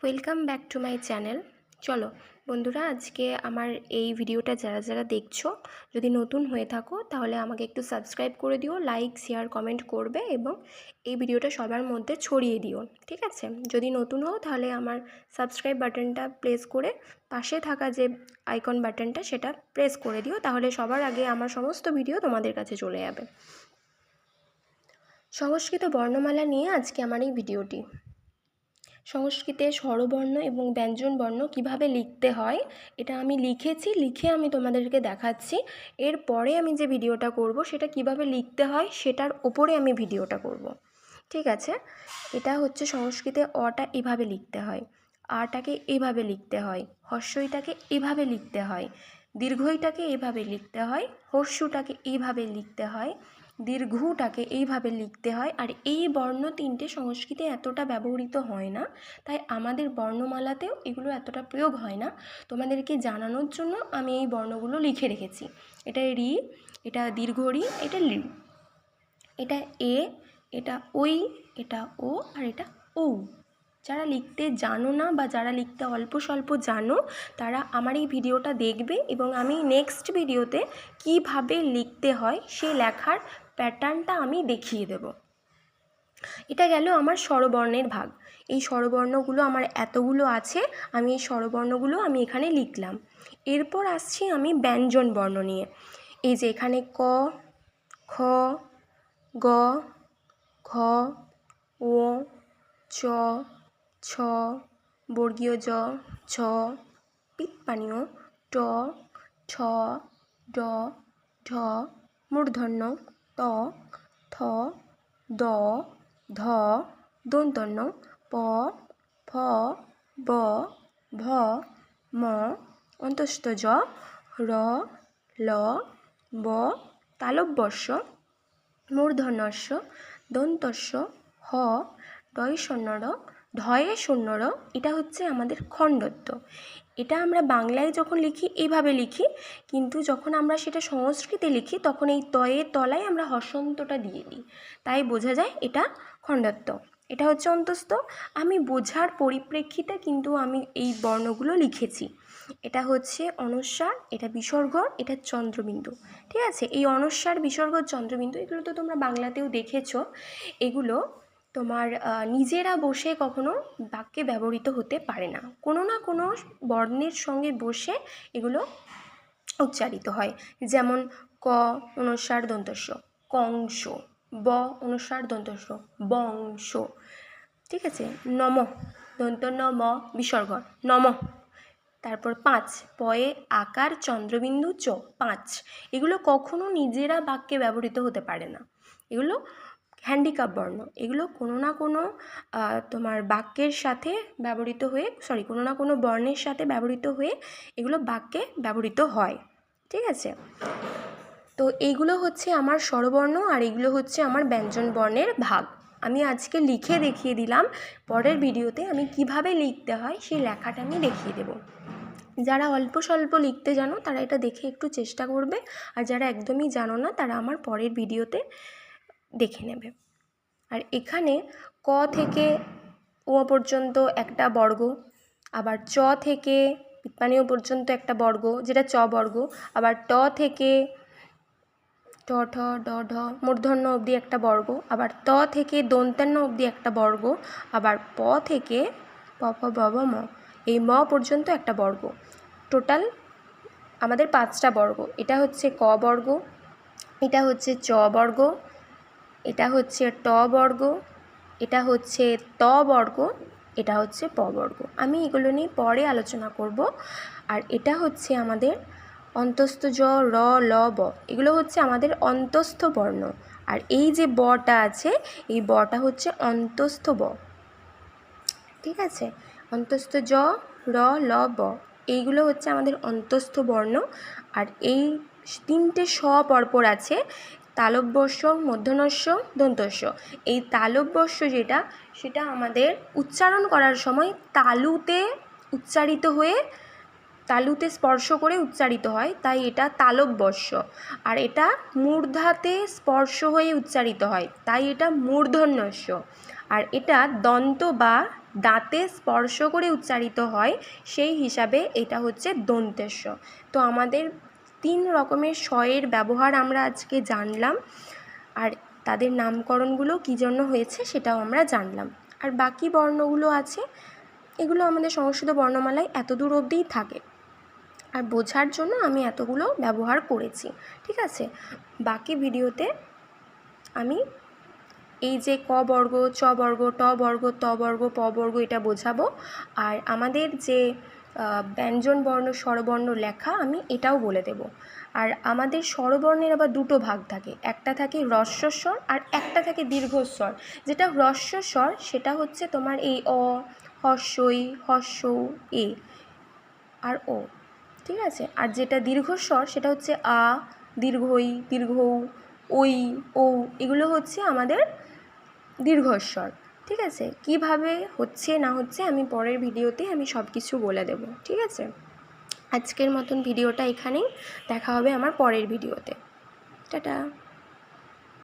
Welcome back to my channel. চলো বন্ধুরা, আজকে আমার এই ভিডিওটা যারা যারা দেখছো, যদি নতুন হয়ে থাকো তাহলে আমাকে একটু সাবস্ক্রাইব করে দিও, লাইক শেয়ার কমেন্ট করবে এবং এই ভিডিওটা সবার মধ্যে ছড়িয়ে দিও, ঠিক আছে? যদি নতুন হও তাহলে আমার সাবস্ক্রাইব বাটনটা প্রেস করে পাশে থাকা যে আইকন বাটনটা সেটা প্রেস করে দিও, তাহলে সবার আগে আমার সমস্ত ভিডিও তোমাদের কাছে চলে যাবে। সংস্কৃত বর্ণমালা নিয়ে আজকে আমার এই ভিডিওটি। সংস্কৃতে স্বরবর্ণ এবং ব্যঞ্জনবর্ণ কিভাবে লিখতে হয় এটা আমি লিখে আমি তোমাদেরকে দেখাচ্ছি। এরপরে আমি যে ভিডিওটা করব সেটা কিভাবে লিখতে হয় সেটার ওপরে আমি ভিডিওটা করব, ঠিক আছে? এটা হচ্ছে সংস্কৃতে অটা এভাবে লিখতে হয়, আটাকে এভাবে লিখতে হয়, হর্ষইটাকে এভাবে লিখতে হয়, দীর্ঘইটাকে এভাবে লিখতে হয়, হর্ষটাকে এইভাবে লিখতে হয়, দীর্ঘটাকে এইভাবে লিখতে হয়। আর এই বর্ণ তিনটে সংস্কৃতে এতটা ব্যবহৃত হয় না, তাই আমাদের বর্ণমালাতেও এগুলো এতটা প্রয়োগ হয় না। তোমাদেরকে জানানোর জন্য আমি এই বর্ণগুলো লিখে রেখেছি। এটা রি, এটা দীর্ঘ রি, এটা লি, এটা এ, এটা ওই, এটা ও, আর এটা ও। যারা লিখতে জানো না বা যারা লিখতে অল্প স্বল্প জানো তারা আমার এই ভিডিওটা দেখবে এবং আমি নেক্সট ভিডিওতে কিভাবে লিখতে হয় সেই লেখার প্যাটার্নটা আমি দেখিয়ে দেব। এটা গেল আমার স্বরবর্ণের ভাগ। এই স্বরবর্ণগুলো আমার এতগুলো আছে, আমি এই স্বরবর্ণগুলো আমি এখানে লিখলাম। এরপর আসছি আমি ব্যঞ্জন বর্ণ নিয়ে। এই যে এখানে ক, খ, গ, ঘ, ও, চ, ছ, বর্গীয় জ, ঝ, পিৎপানীয় ট, ঠ, ড, ঢ, মূর্ধন্য ত, থ, দ, ধ, দন্তন্য প, ফ, ব, ভ, ম, অন্তস্থ জ, র, ল, ব, তালব্যস্য, মূর্ধন্যস্য, দন্তস্য, হ, ডয় শূন্যর, ঢয়ে শূন্যর। এটা হচ্ছে আমাদের খণ্ডত্ব। এটা আমরা বাংলায় যখন লিখি এইভাবে লিখি, কিন্তু যখন আমরা সেটা সংস্কৃতে লিখি তখন এই তয়ের তলায় আমরা হসন্তটা দিয়ে দিই, তাই বোঝা যায় এটা খণ্ডত্ব। এটা হচ্ছে অন্তস্থ। আমি বোঝার পরিপ্রেক্ষিতে কিন্তু আমি এই বর্ণগুলো লিখেছি। এটা হচ্ছে অনস্বার, এটা বিসর্গ, এটা চন্দ্রবিন্দু, ঠিক আছে? এই অনস্বার, বিসর্গ, চন্দ্রবিন্দু এগুলো তো তোমরা বাংলাতেও দেখেছো। এগুলো তোমার নিজেরা বসে কখনো বাক্যে ব্যবহৃত হতে পারে না, কোনো না কোনো বর্ণের সঙ্গে বসে এগুলো উচ্চারিত হয়। যেমন ক অনুস্বার দন্তস্ব কংস, ব অনুস্বার দন্তস্ব বংশ, ঠিক আছে? নম দন্ত নম বিসর্গ নম। তারপর 5 পয়ে আকার চন্দ্রবিন্দু চ 5, এগুলো কখনো নিজেরা বাক্যে ব্যবহৃত হতে পারে না, এগুলো হ্যান্ডিক্যাপ বর্ণ। এগুলো কোনো না কোনো তোমার বাক্যের সাথে ব্যবহৃত হয়ে, কোনো না কোনো বর্ণের সাথে ব্যবহৃত হয়ে এগুলো বাক্যে ব্যবহৃত হয়, ঠিক আছে? তো এইগুলো হচ্ছে আমার স্বরবর্ণ আর এগুলো হচ্ছে আমার ব্যঞ্জন বর্ণের ভাগ। আমি আজকে লিখে দেখিয়ে দিলাম, পরের ভিডিওতে আমি কিভাবে লিখতে হয় সেই লেখাটা আমি দেখিয়ে দেব। যারা অল্প স্বল্প লিখতে জানো তারা এটা দেখে একটু চেষ্টা করবে, আর যারা একদমই জানো না তারা আমার পরের ভিডিওতে দেখে নেবে। আর এখানে ক থেকে ও পর্যন্ত একটা বর্গ, আবার চ থেকে পিৎপানীয় পর্যন্ত একটা বর্গ যেটা চ বর্গ, আবার ট থেকে ট ঠ ড ঢ মূর্ধন্য অবধি একটা বর্গ, আবার ত থেকে দন্তান্ন অবধি একটা বর্গ, আবার প থেকে প ফ ব ভ ম এই ম পর্যন্ত একটা বর্গ। টোটাল আমাদের 5টা বর্গ। এটা হচ্ছে ক বর্গ, এটা হচ্ছে চ বর্গ, এটা হচ্ছে ট বর্গ, এটা হচ্ছে ত বর্গ, এটা হচ্ছে প বর্গ। আমি এগুলো নিয়ে পরে আলোচনা করব। আর এটা হচ্ছে আমাদের অন্তস্থ জ, র, ল, ব, এগুলো হচ্ছে আমাদের অন্তস্থ বর্ণ। আর এই যে বটা আছে এই বটা হচ্ছে অন্তস্থ ব, ঠিক আছে? অন্তস্থ জ, র, ল, ব এইগুলো হচ্ছে আমাদের অন্তস্থ বর্ণ। আর এই 3টে স পরপর আছে, তালব্যস্য, মূর্ধন্যস্য, দন্তস্য। এই তালব্যস্য যেটা, সেটা আমাদের উচ্চারণ করার সময় তালুতে উচ্চারিত হয়ে, তালুতে স্পর্শ করে উচ্চারিত হয়, তাই এটা তালব্যস্য। আর এটা মূর্ধাতে স্পর্শ হয়ে উচ্চারিত হয়, তাই এটা মূর্ধন্যস্য। আর এটা দন্ত বা দাঁতে স্পর্শ করে উচ্চারিত হয়, সেই হিসাবে এটা হচ্ছে দন্তেস্ব। তো আমাদের 3 রকমের স-এর ব্যবহার আমরা আজকে জানলাম, আর তাদের নামকরণগুলো কী জন্য হয়েছে সেটাও আমরা জানলাম। আর বাকি বর্ণগুলো আছে, এগুলো আমাদের সংস্কৃত বর্ণমালায় এতদূর অবধিই থাকে, আর বোঝার জন্য আমি এতগুলো ব্যবহার করেছি। ঠিক আছে, বাকি ভিডিওতে আমি এই যে ক বর্গ, চ বর্গ, ট বর্গ, ত বর্গ, প বর্গ এটা বোঝাবো। আর আমাদের যে ব্যঞ্জন বর্ণ স্বরবর্ণ লেখা আমি এটাও বলে দেব। আর আমাদের স্বরবর্ণের আবার দুটো ভাগ থাকে, একটা থাকে হ্রস্বস্বর আর একটা থাকে দীর্ঘস্বর। যেটা হ্রস্বস্বর সেটা হচ্ছে তোমার এই অ, হস্যই, হস্য, এ আর ও। ঠিক আছে, আর যেটা দীর্ঘস্বর সেটা হচ্ছে আ, দীর্ঘই, দীর্ঘ, ওই, ও, এগুলো হচ্ছে আমাদের দীর্ঘস্বর। ঠিক আছে, কিভাবে হচ্ছে না হচ্ছে আমি পরের ভিডিওতে আমি সব কিছু বলে দেব। ঠিক আছে, আজকের মতন ভিডিওটা এখানেই, দেখা হবে আমার পরের ভিডিওতে। টাটা।